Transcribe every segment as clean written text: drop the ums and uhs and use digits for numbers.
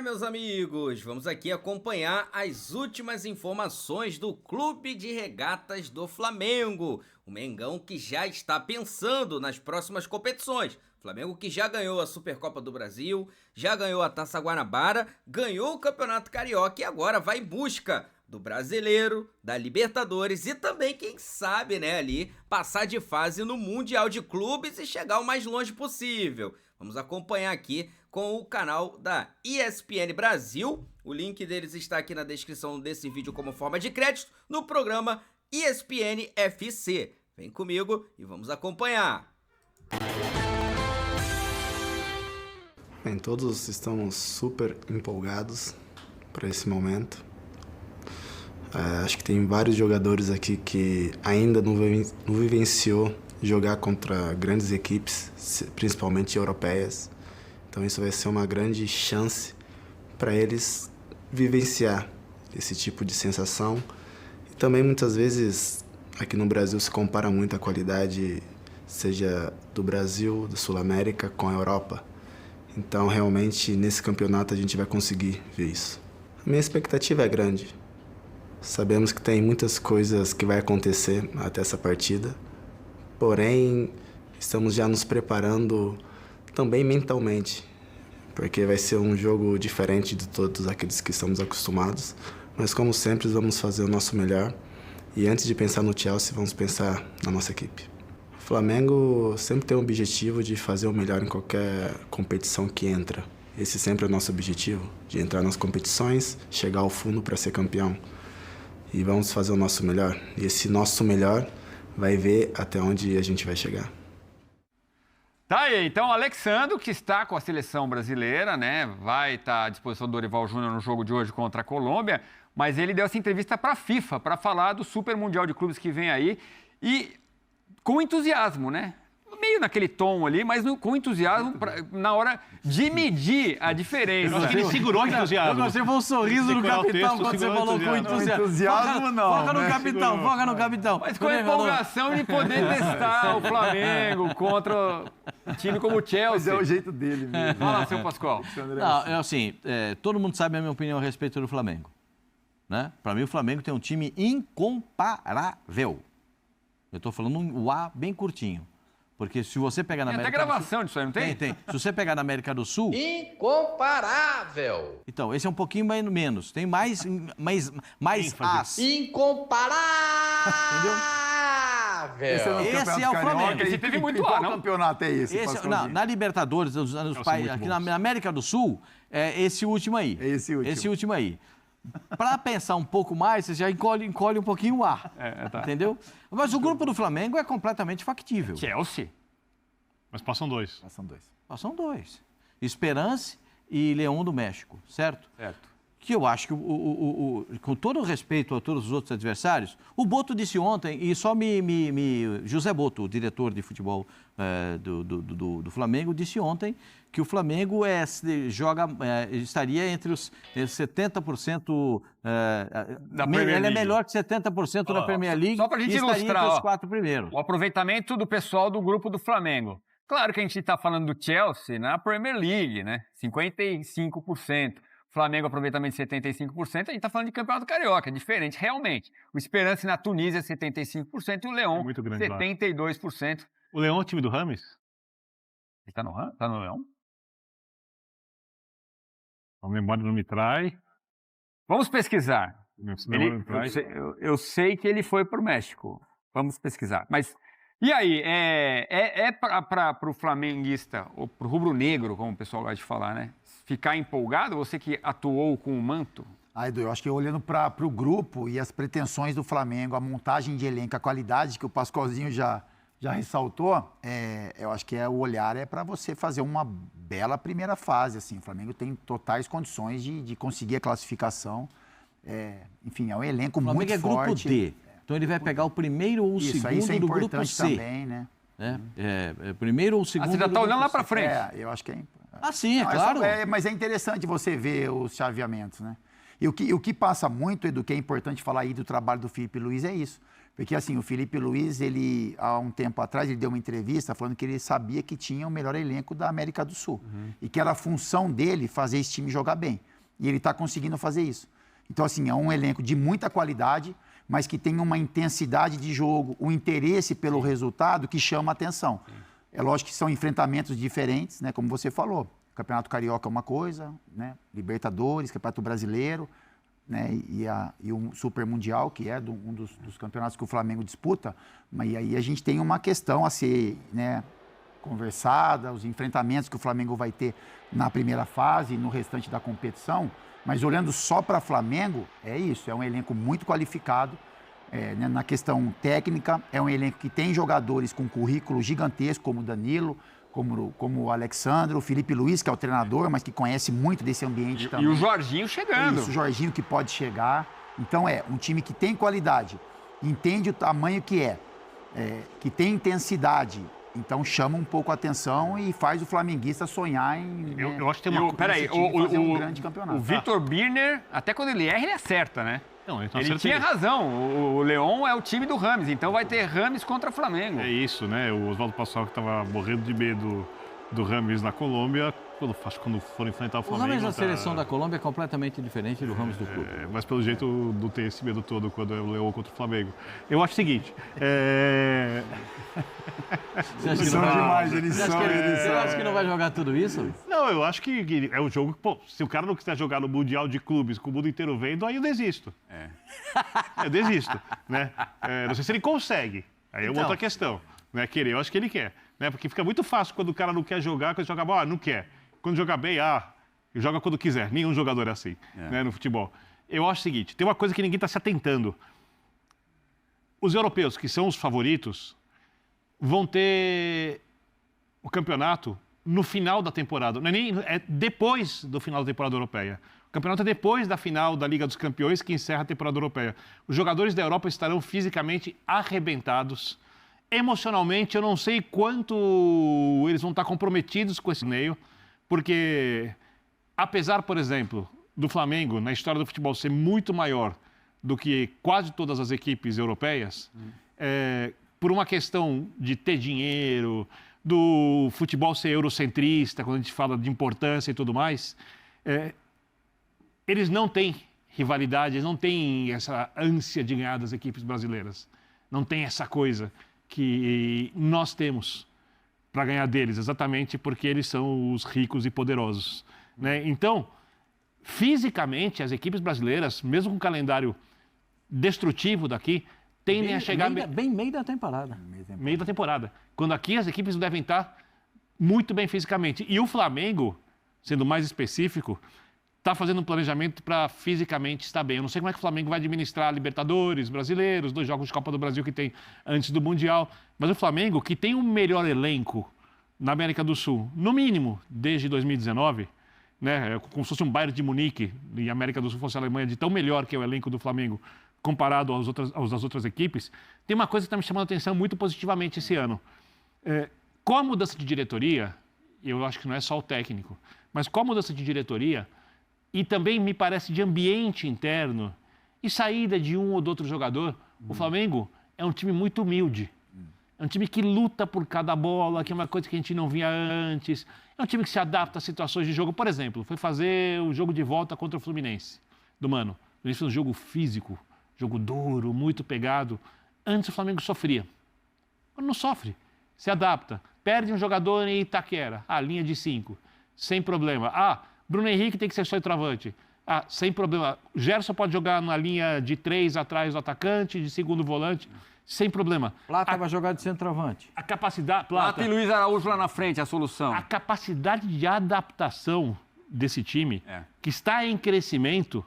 Meus amigos, vamos aqui acompanhar as últimas informações do Clube de Regatas do Flamengo. O Mengão que já está pensando nas próximas competições. Flamengo que já ganhou a Supercopa do Brasil, já ganhou a Taça Guanabara, ganhou o Campeonato Carioca e agora vai em busca do Brasileiro, da Libertadores e também, quem sabe, ali, passar de fase no Mundial de Clubes e chegar o mais longe possível. Vamos acompanhar aqui com o canal da ESPN Brasil. O link deles está aqui na descrição desse vídeo como forma de crédito no programa ESPN FC. Vem comigo e vamos acompanhar. Bem, todos estamos super empolgados para esse momento. Acho que tem vários jogadores aqui que ainda não vivenciou jogar contra grandes equipes, principalmente europeias. Então isso vai ser uma grande chance para eles vivenciar esse tipo de sensação. E também muitas vezes aqui no Brasil se compara muito a qualidade, seja do Brasil, da Sul-América com a Europa. Então realmente nesse campeonato a gente vai conseguir ver isso. A minha expectativa é grande. Sabemos que tem muitas coisas que vai acontecer até essa partida. Porém, estamos já nos preparando também mentalmente, porque vai ser um jogo diferente de todos aqueles que estamos acostumados. Mas, como sempre, vamos fazer o nosso melhor. E antes de pensar no Chelsea, vamos pensar na nossa equipe. O Flamengo sempre tem o objetivo de fazer o melhor em qualquer competição que entra. Esse sempre é o nosso objetivo, de entrar nas competições, chegar ao fundo para ser campeão. E vamos fazer o nosso melhor. E esse nosso melhor vai ver até onde a gente vai chegar. Tá aí, então o Alexandro, que está com a seleção brasileira, né? Vai estar à disposição do Dorival Júnior no jogo de hoje contra a Colômbia, mas ele deu essa entrevista para a FIFA, para falar do Super Mundial de Clubes que vem aí, e com entusiasmo, né? Meio naquele tom ali, mas com entusiasmo na hora de medir a diferença. Eu acho que ele segurou o entusiasmo. Você foi um sorriso do capitão quando você falou com entusiasmo. Foca no capitão, foca no capitão. Mas com a empolgação de poder testar o Flamengo contra um time como o Chelsea. Mas é o jeito dele mesmo. Fala, seu Pascoal. Não, é assim, todo mundo sabe a minha opinião a respeito do Flamengo. Né? Para mim, o Flamengo tem um time incomparável. Eu estou falando um A bem curtinho. Porque se você pegar na América Tem até gravação disso aí, não tem? Tem. Se você pegar na América do Sul... Incomparável! Então, esse é um pouquinho menos. Tem mais as. Incomparável! Entendeu? Esse é o Flamengo. Esse teve muito lá, não? Campeonato é esse? Na Libertadores, aqui na América do Sul, é esse último aí. É esse último. Esse último aí. Para pensar um pouco mais, você já encolhe um pouquinho o ar. Tá. Entendeu? Mas o grupo do Flamengo é completamente factível. Chelsea. Mas passam dois. Passam dois. Esperance e Leão do México, certo? Certo. Que eu acho que, com todo o respeito a todos os outros adversários, o Boto disse ontem, e só José Boto, o diretor de futebol do Flamengo, disse ontem que o Flamengo estaria entre os 70%. Ele é melhor que 70% na Premier League. Só para a gente ilustrar, entre os 4 primeiros. O aproveitamento do pessoal do grupo do Flamengo. Claro que a gente está falando do Chelsea na Premier League, né? 55%. Flamengo, aproveitamento de 75%, a gente está falando de Campeonato Carioca, é diferente, realmente. O Esperance na Tunísia, 75%, e o Leão, 72%. O Leão é o time do Rames? Ele está no Leão? A memória não me trai. Vamos pesquisar. Eu sei que ele foi para o México. Vamos pesquisar. Mas, e aí, para o flamenguista, ou para o rubro-negro, como o pessoal gosta de falar, né? Ficar empolgado, você que atuou com o manto? Edu, eu acho que olhando para o grupo e as pretensões do Flamengo, a montagem de elenco, a qualidade que o Pascoalzinho já ressaltou, eu acho que o olhar é para você fazer uma bela primeira fase. Assim. O Flamengo tem totais condições de conseguir a classificação. Enfim, é um elenco muito forte. O Flamengo é grupo D, então ele vai pegar o primeiro ou o segundo do grupo C. Também, né? Primeiro ou o segundo. Você já está olhando lá para frente. Eu acho que é. Sim, claro. Mas é interessante você ver os chaveamentos, né? E o que passa muito, Edu, que é importante falar aí do trabalho do Felipe Luiz é isso. Porque, assim, o Felipe Luiz, ele, há um tempo atrás, ele deu uma entrevista falando que ele sabia que tinha o melhor elenco da América do Sul. E que era a função dele fazer esse time jogar bem. E ele está conseguindo fazer isso. Então, assim, é um elenco de muita qualidade, mas que tem uma intensidade de jogo, um interesse pelo resultado que chama a atenção. É lógico que são enfrentamentos diferentes, né? Como você falou. O Campeonato Carioca é uma coisa, né? Libertadores, Campeonato Brasileiro, né? E o Super Mundial, que é um dos campeonatos que o Flamengo disputa. Mas aí a gente tem uma questão a ser, né, conversada, os enfrentamentos que o Flamengo vai ter na primeira fase e no restante da competição. Mas olhando só para o Flamengo, é isso, é um elenco muito qualificado. Né, na questão técnica, é um elenco que tem jogadores com currículo gigantesco, como o Danilo, como o Alexandre, o Felipe Luiz, que é o treinador, mas que conhece muito desse ambiente também. E o Jorginho chegando. Isso, o Jorginho que pode chegar. Então é um time que tem qualidade, entende o tamanho que tem intensidade. Então chama um pouco a atenção e faz o flamenguista sonhar em... Eu acho que tem uma... Peraí, fazer um grande campeonato. o Vitor Birner, até quando ele erra, ele acerta, né? Não, então Ele tinha razão. O Leão é o time do Rames, então vai ter Rames contra Flamengo. É isso, né? O Oswaldo Passal, que estava morrendo de medo do Rames na Colômbia, quando for enfrentar o O Flamengo... Rames na seleção da Colômbia é completamente diferente do Rames do clube. Mas pelo jeito não tem esse medo todo quando é o Leão contra o Flamengo. Eu acho o seguinte... Você acha que São não vai- demais, eles Você são, acha que eles você são. acha que não vai jogar tudo isso? Não, eu acho que é um jogo que, pô, se o cara não quiser jogar no Mundial de Clubes com o mundo inteiro vendo, aí eu desisto. Eu desisto, né? Não sei se ele consegue. Aí é uma Então. outra questão. Né? Querer, eu acho que ele quer. Né? Porque fica muito fácil quando o cara não quer jogar, quando joga bola, não quer. Quando joga bem, joga quando quiser. Nenhum jogador é assim, né, no futebol. Eu acho o seguinte, tem uma coisa que ninguém está se atentando. Os europeus, que são os favoritos, vão ter o campeonato no final da temporada. Não é depois do final da temporada europeia. O campeonato é depois da final da Liga dos Campeões, que encerra a temporada europeia. Os jogadores da Europa estarão fisicamente arrebentados. Emocionalmente, eu não sei quanto eles vão estar comprometidos com esse torneio, porque, apesar, por exemplo, do Flamengo, na história do futebol, ser muito maior do que quase todas as equipes europeias, por uma questão de ter dinheiro, do futebol ser eurocentrista, quando a gente fala de importância e tudo mais, eles não têm rivalidade, eles não têm essa ânsia de ganhar das equipes brasileiras. Não tem essa coisa que nós temos para ganhar deles, exatamente porque eles são os ricos e poderosos, né? Então, fisicamente, as equipes brasileiras, mesmo com um calendário destrutivo daqui, tendem a chegar... Bem meio da temporada. Meio da temporada. Quando aqui as equipes devem estar muito bem fisicamente. E o Flamengo, sendo mais específico, está fazendo um planejamento para fisicamente estar bem. Eu não sei como é que o Flamengo vai administrar Libertadores, Brasileiros, 2 jogos de Copa do Brasil que tem antes do Mundial. Mas o Flamengo, que tem o melhor elenco na América do Sul, no mínimo, desde 2019, né, como se fosse um Bayern de Munique, e a América do Sul fosse a Alemanha, de tão melhor que é o elenco do Flamengo, comparado às outras equipes, tem uma coisa que está me chamando a atenção muito positivamente esse ano. Com a mudança de diretoria, eu acho que não é só o técnico, mas com a mudança de diretoria, e também me parece de ambiente interno, e saída de um ou do outro jogador, o Flamengo é um time muito humilde. É um time que luta por cada bola, que é uma coisa que a gente não via antes. É um time que se adapta a situações de jogo. Por exemplo, foi fazer o jogo de volta contra o Fluminense, do Mano. Ele fez um jogo físico, jogo duro, muito pegado. Antes o Flamengo sofria. Quando não sofre, se adapta. Perde um jogador em Itaquera, linha de 5, sem problema. Bruno Henrique tem que ser centroavante. Sem problema. Gerson pode jogar na linha de 3 atrás do atacante, de segundo volante, sem problema. Plata vai jogar de centroavante. A capacidade... Plata e Luiz Araújo lá na frente, a solução. A capacidade de adaptação desse time, que está em crescimento,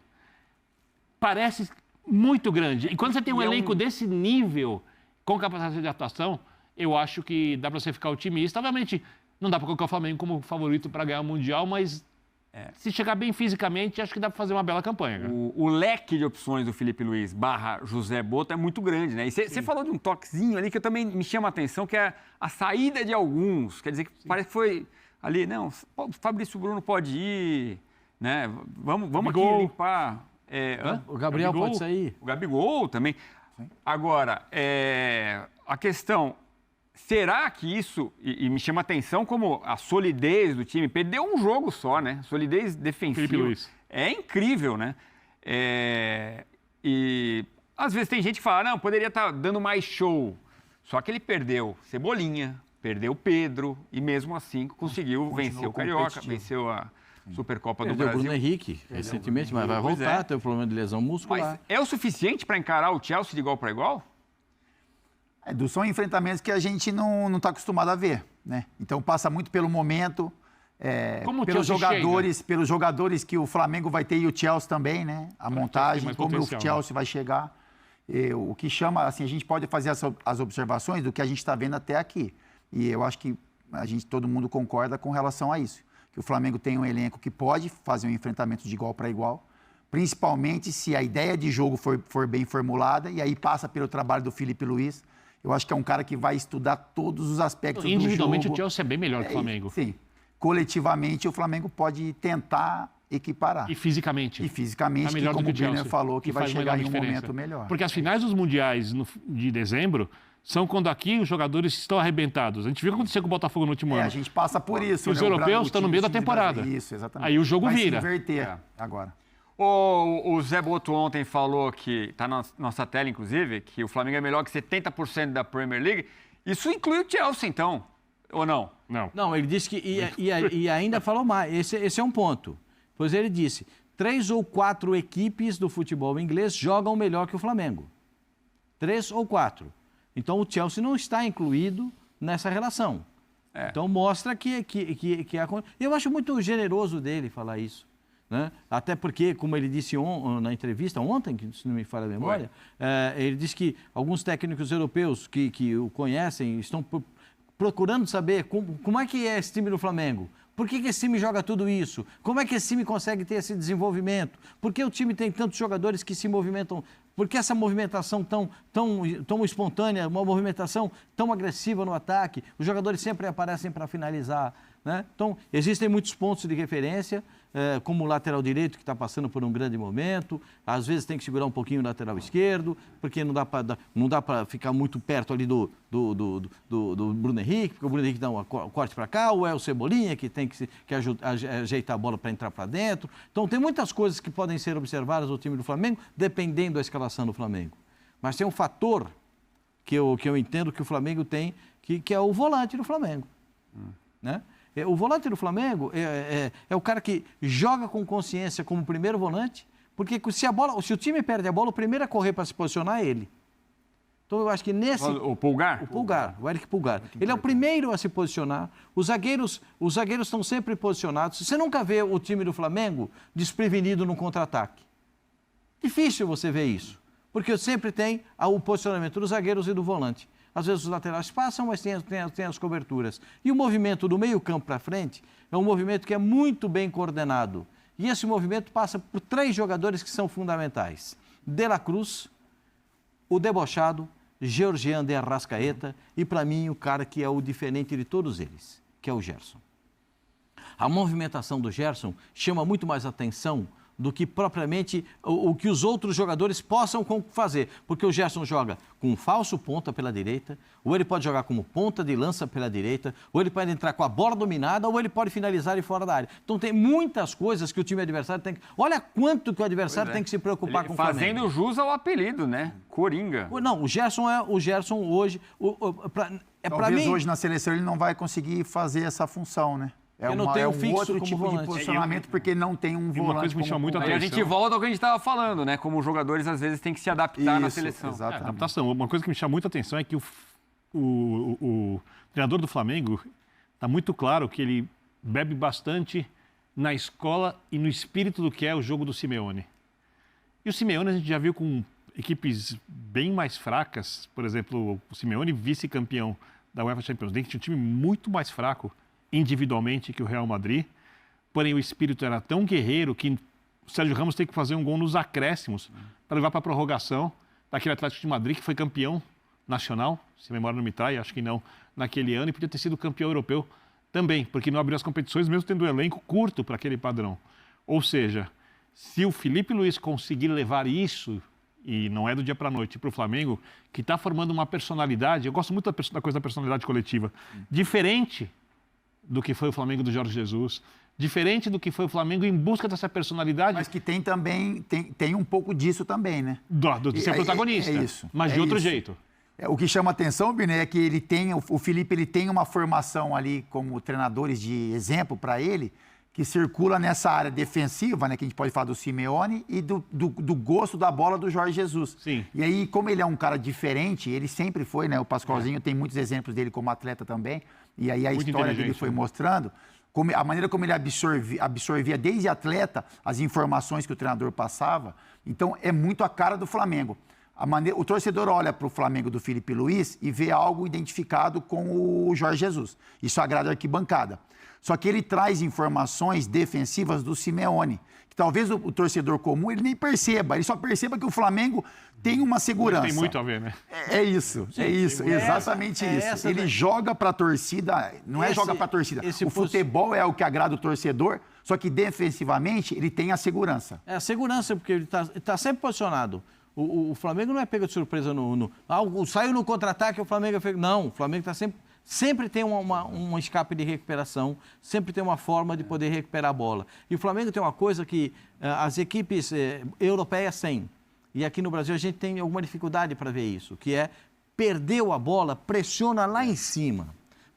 parece muito grande. E quando você tem um elenco desse nível, com capacidade de adaptação, eu acho que dá para você ficar otimista. Obviamente, não dá para colocar o Flamengo como favorito para ganhar o Mundial, mas se chegar bem fisicamente, acho que dá para fazer uma bela campanha. Cara. O leque de opções do Felipe Luiz / José Boto é muito grande, né? E você falou de um toquezinho ali que eu também me chama a atenção, que é a saída de alguns. Quer dizer, que parece que foi ali, não, o Fabrício Bruno pode ir, né? Vamos aqui limpar. O Gabriel pode sair. O Gabigol também. Agora, a questão, será que isso, e me chama a atenção como a solidez do time, perdeu um jogo só, né? Solidez defensiva. Felipe Luiz. É incrível, né? E às vezes tem gente que fala, não, poderia estar dando mais show. Só que ele perdeu Cebolinha, perdeu Pedro e mesmo assim conseguiu vencer o Carioca, venceu a Supercopa do Perdeu o Brasil. Bruno Henrique recentemente, mas vai voltar, tem um problema de lesão muscular. Mas é o suficiente para encarar o Chelsea de igual para igual? São enfrentamentos que a gente não está acostumado a ver, né? Então passa muito pelo momento, Como o pelos Chelsea jogadores que o Flamengo vai ter e o Chelsea também, né? A montagem, mais como o potencial, Chelsea vai chegar. O que chama, assim, a gente pode fazer as observações do que a gente está vendo até aqui. E eu acho que todo mundo concorda com relação a isso. Que o Flamengo tem um elenco que pode fazer um enfrentamento de igual para igual, principalmente se a ideia de jogo for bem formulada, e aí passa pelo trabalho do Felipe Luiz. Eu acho que é um cara que vai estudar todos os aspectos do jogo. Individualmente, o Chelsea é bem melhor que o Flamengo. Sim. Coletivamente, o Flamengo pode tentar equiparar. E fisicamente. E fisicamente, Tá melhor que, do como que o o Birner Chelsea, falou, que vai faz chegar melhor em um diferença. momento melhor. Porque as finais dos mundiais de dezembro são quando aqui os jogadores estão arrebentados. A gente viu o que aconteceu com o Botafogo no último ano. A gente passa por isso. Os né? europeus estão no meio da time temporada. brasileiro. Isso, exatamente. Aí o jogo vai vira. Se inverter agora. O Zé Boto ontem falou que, está na nossa tela inclusive, que o Flamengo é melhor que 70% da Premier League. Isso inclui o Chelsea, então, ou não? Não. Não, ele disse que. E ainda falou mais. Esse é um ponto. Pois ele disse: 3 ou 4 equipes do futebol inglês jogam melhor que o Flamengo. 3 ou 4. Então o Chelsea não está incluído nessa relação. Então mostra que eu acho muito generoso dele falar isso. Né? Até porque, como ele disse na entrevista ontem, que se não me falha a memória, ele disse que alguns técnicos europeus que o conhecem estão procurando saber como é que é esse time do Flamengo. Por que esse time joga tudo isso? Como é que esse time consegue ter esse desenvolvimento? Por que o time tem tantos jogadores que se movimentam? Por que essa movimentação tão espontânea, uma movimentação tão agressiva no ataque? Os jogadores sempre aparecem para finalizar. Né? Então, existem muitos pontos de referência, como o lateral direito, que está passando por um grande momento. Às vezes tem que segurar um pouquinho o lateral esquerdo, porque não dá para ficar muito perto ali do Bruno Henrique, porque o Bruno Henrique dá um corte para cá, ou é o Cebolinha que tem que ajeitar a bola para entrar para dentro. Então, tem muitas coisas que podem ser observadas no time do Flamengo, dependendo da escalação do Flamengo. Mas tem um fator que eu entendo que o Flamengo tem, que é o volante do Flamengo. Né? O volante do Flamengo é o cara que joga com consciência como primeiro volante, porque se o time perde a bola, o primeiro a correr para se posicionar é ele. Então eu acho que nesse... O Pulgar? O Eric Pulgar. Ele é o primeiro a se posicionar. Os zagueiros estão sempre posicionados. Você nunca vê o time do Flamengo desprevenido no contra-ataque. Difícil você ver isso, porque sempre tem o posicionamento dos zagueiros e do volante. Às vezes os laterais passam, mas tem as coberturas. E o movimento do meio-campo para frente é um movimento que é muito bem coordenado. E esse movimento passa por 3 jogadores que são fundamentais: De La Cruz, o debochado, Georgian de Arrascaeta e, para mim, o cara que é o diferente de todos eles, que é o Gerson. A movimentação do Gerson chama muito mais atenção do que propriamente o que os outros jogadores possam fazer. Porque o Gerson joga com um falso ponta pela direita, ou ele pode jogar como ponta de lança pela direita, ou ele pode entrar com a bola dominada, ou ele pode finalizar de fora da área. Então tem muitas coisas que o time adversário tem que... Olha quanto que o adversário tem que se preocupar com o Flamengo. Fazendo jus ao apelido, né? Coringa. Não, o Gerson hoje... Talvez hoje na seleção ele não vai conseguir fazer essa função, né? Não tem um fixo outro como tipo volante. de posicionamento, porque não tem um volante. Uma coisa que me chama muita Aí a atenção. gente volta ao que a gente estava falando, né? Como os jogadores às vezes têm que se adaptar na seleção. Exatamente. Adaptação. Uma coisa que me chama muita atenção é que o treinador do Flamengo está muito claro que ele bebe bastante na escola e no espírito do que é o jogo do Simeone. E o Simeone a gente já viu com equipes bem mais fracas, por exemplo, o Simeone vice-campeão da UEFA Champions League, tinha um time muito mais fraco individualmente que o Real Madrid, porém o espírito era tão guerreiro que o Sérgio Ramos tem que fazer um gol nos acréscimos para levar para a prorrogação daquele Atlético de Madrid que foi campeão nacional, se a memória não me trai, acho que não, naquele ano, e podia ter sido campeão europeu também, porque não abriu as competições mesmo tendo um elenco curto para aquele padrão. Ou seja, se o Felipe Luiz conseguir levar isso e não é do dia para a noite, para o Flamengo, que está formando uma personalidade, eu gosto muito da coisa da personalidade coletiva, diferente do que foi o Flamengo do Jorge Jesus, diferente do que foi o Flamengo em busca dessa personalidade. Mas que tem também, tem um pouco disso também, né? De ser protagonista, isso. mas de outro jeito. O que chama atenção, Biné, é que o Felipe ele tem uma formação ali como treinadores de exemplo para ele, que circula nessa área defensiva, né, que a gente pode falar do Simeone, e do gosto da bola do Jorge Jesus. Sim. E aí, como ele é um cara diferente, ele sempre foi, né? O Pascoalzinho tem muitos exemplos dele como atleta também, e aí a Muito história dele foi mostrando a maneira como ele absorvia desde atleta as informações que o treinador passava. Então, é muito a cara do Flamengo. O torcedor olha para o Flamengo do Felipe Luiz e vê algo identificado com o Jorge Jesus. Isso agrada a arquibancada. Só que ele traz informações defensivas do Simeone, que talvez o torcedor comum ele nem perceba. Ele só perceba que o Flamengo tem uma segurança. Tem muito a ver, né? É isso, exatamente isso. Ele joga para a torcida, joga para a torcida. O futebol é o que agrada o torcedor, só que defensivamente ele tem a segurança. É a segurança, porque ele tá sempre posicionado. O Flamengo não é pego de surpresa saiu no contra-ataque, o Flamengo é pego. Não, o Flamengo está sempre tem um escape de recuperação, sempre tem uma forma de poder recuperar a bola. E o Flamengo tem uma coisa que as equipes europeias têm, e aqui no Brasil a gente tem alguma dificuldade para ver isso, que é perdeu a bola, pressiona lá em cima.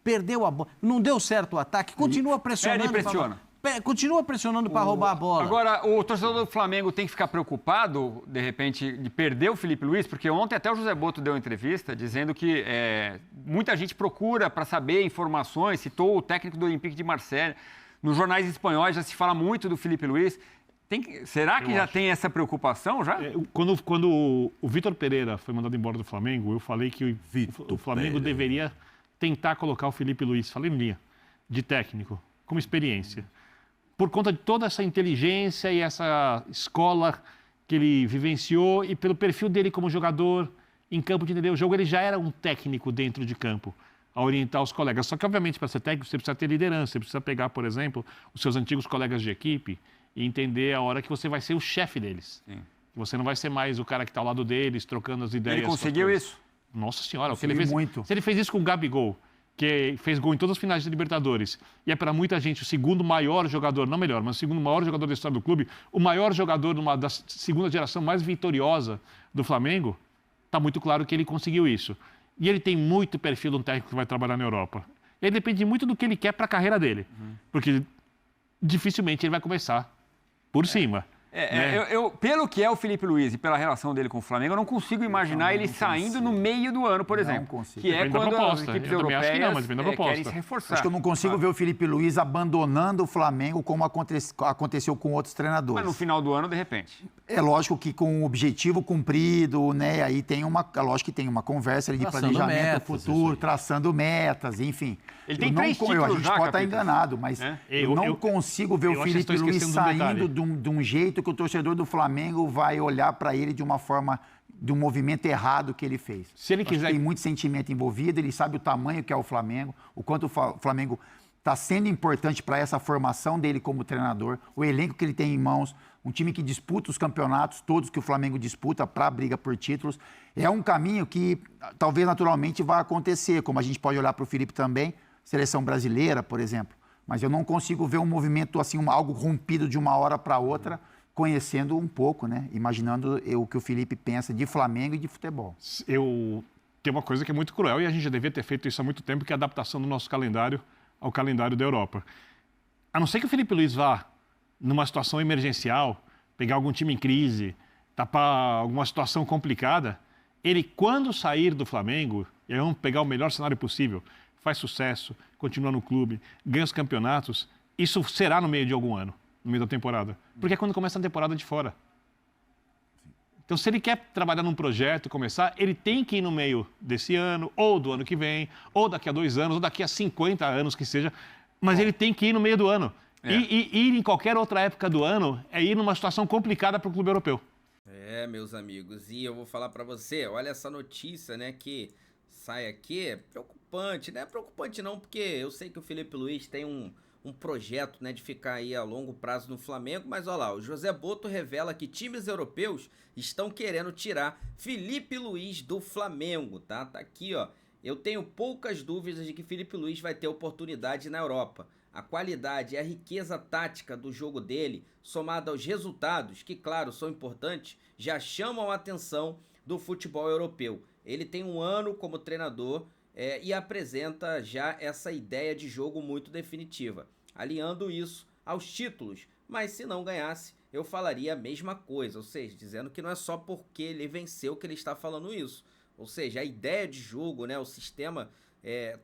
Perdeu a bola, não deu certo o ataque, continua pressionando. Ele pressiona. Continua pressionando para roubar a bola. Agora, o torcedor do Flamengo tem que ficar preocupado, de repente, de perder o Felipe Luiz, porque ontem até o José Boto deu uma entrevista dizendo que muita gente procura para saber informações, citou o técnico do Olympique de Marseille. Nos jornais espanhóis já se fala muito do Felipe Luiz. Será que tem essa preocupação já? Quando o Vitor Pereira foi mandado embora do Flamengo, eu falei que o Flamengo deveria tentar colocar o Felipe Luiz, falei em linha, de técnico, como experiência. Por conta de toda essa inteligência e essa escola que ele vivenciou e pelo perfil dele como jogador em campo de entender o jogo, ele já era um técnico dentro de campo, a orientar os colegas. Só que, obviamente, para ser técnico, você precisa ter liderança, você precisa pegar, por exemplo, os seus antigos colegas de equipe e entender a hora que você vai ser o chefe deles. Sim. Que você não vai ser mais o cara que está ao lado deles, trocando as ideias. Ele conseguiu isso? Nossa Senhora, o que ele fez. Muito. Se ele fez isso com o Gabigol, que fez gol em todas as finais de Libertadores, e é para muita gente o segundo maior jogador, não melhor, mas o segundo maior jogador da história do clube, o maior jogador da segunda geração mais vitoriosa do Flamengo, está muito claro que ele conseguiu isso. E ele tem muito perfil de um técnico que vai trabalhar na Europa. Ele depende muito do que ele quer para a carreira dele, porque dificilmente ele vai começar por cima. Pelo que é o Felipe Luiz e pela relação dele com o Flamengo, eu não consigo imaginar ele saindo no meio do ano, por exemplo. Que é quando as equipes europeias querem se reforçar. Acho que eu não consigo ver o Felipe Luiz abandonando o Flamengo como aconteceu com outros treinadores. Mas no final do ano, de repente. É lógico que com o objetivo cumprido, né? Aí lógico que tem uma conversa ali de planejamento futuro, traçando metas, enfim. Ele tem 3 títulos a gente pode estar enganado, mas eu não consigo ver o Felipe Luiz saindo de um jeito que o torcedor do Flamengo vai olhar para ele de uma forma, de um movimento errado que ele fez. Se ele quiser... Tem muito sentimento envolvido, ele sabe o tamanho que é o Flamengo, o quanto o Flamengo está sendo importante para essa formação dele como treinador, o elenco que ele tem em mãos, um time que disputa os campeonatos, todos que o Flamengo disputa para a briga por títulos. É um caminho que talvez naturalmente vai acontecer, como a gente pode olhar para o Felipe também, seleção brasileira, por exemplo. Mas eu não consigo ver um movimento assim, algo rompido de uma hora para outra, conhecendo um pouco, né? Imaginando o que o Felipe pensa de Flamengo e de futebol. Tem uma coisa que é muito cruel e a gente já devia ter feito isso há muito tempo, que é a adaptação do nosso calendário ao calendário da Europa. A não ser que o Felipe Luiz vá numa situação emergencial, pegar algum time em crise, tapar alguma situação complicada, ele, quando sair do Flamengo, e aí vamos pegar o melhor cenário possível, faz sucesso, continua no clube, ganha os campeonatos, isso será no meio de algum ano, no meio da temporada. Porque é quando começa a temporada de fora. Então, se ele quer trabalhar num projeto e começar, ele tem que ir no meio desse ano, ou do ano que vem, ou daqui a 2 anos, ou daqui a 50 anos que seja, mas ele tem que ir no meio do ano. E ir em qualquer outra época do ano é ir numa situação complicada para o clube europeu. Meus amigos, e eu vou falar para você, olha essa notícia, né, que sai aqui, é preocupante, não é preocupante não, porque eu sei que o Felipe Luiz tem um um projeto, né, de ficar aí a longo prazo no Flamengo, mas olha lá, o José Boto revela que times europeus estão querendo tirar Felipe Luiz do Flamengo, tá? Tá aqui, ó. Eu tenho poucas dúvidas de que Felipe Luiz vai ter oportunidade na Europa. A qualidade e a riqueza tática do jogo dele, somada aos resultados, que claro, são importantes, já chamam a atenção do futebol europeu. Ele tem um ano como treinador e apresenta já essa ideia de jogo muito definitiva, alinhando isso aos títulos, mas se não ganhasse, eu falaria a mesma coisa, ou seja, dizendo que não é só porque ele venceu que ele está falando isso, ou seja, a ideia de jogo, né, o sistema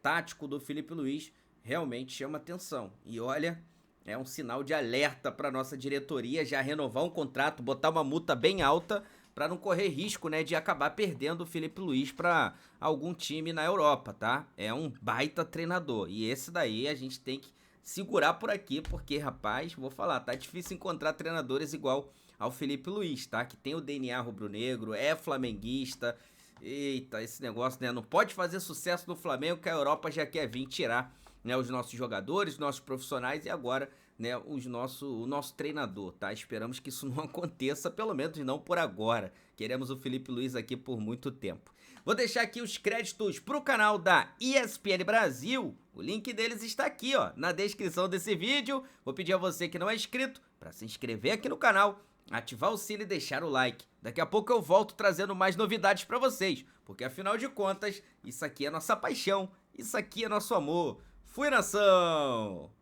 tático do Felipe Luiz realmente chama atenção, e olha, é um sinal de alerta para nossa diretoria já renovar um contrato, botar uma multa bem alta, para não correr risco, né, de acabar perdendo o Felipe Luiz para algum time na Europa, tá? É um baita treinador, e esse daí a gente tem que segurar por aqui, porque, rapaz, vou falar, tá difícil encontrar treinadores igual ao Felipe Luiz, tá? Que tem o DNA rubro-negro, é flamenguista. Eita, esse negócio, né? Não pode fazer sucesso no Flamengo que a Europa já quer vir tirar, né, os nossos jogadores, os nossos profissionais e agora, né, o nosso treinador, tá? Esperamos que isso não aconteça, pelo menos não por agora. Queremos o Felipe Luiz aqui por muito tempo. Vou deixar aqui os créditos pro canal da ESPN Brasil. O link deles está aqui, ó, na descrição desse vídeo. Vou pedir a você que não é inscrito para se inscrever aqui no canal, ativar o sino e deixar o like. Daqui a pouco eu volto trazendo mais novidades para vocês, porque afinal de contas, isso aqui é nossa paixão, isso aqui é nosso amor. Fui, nação!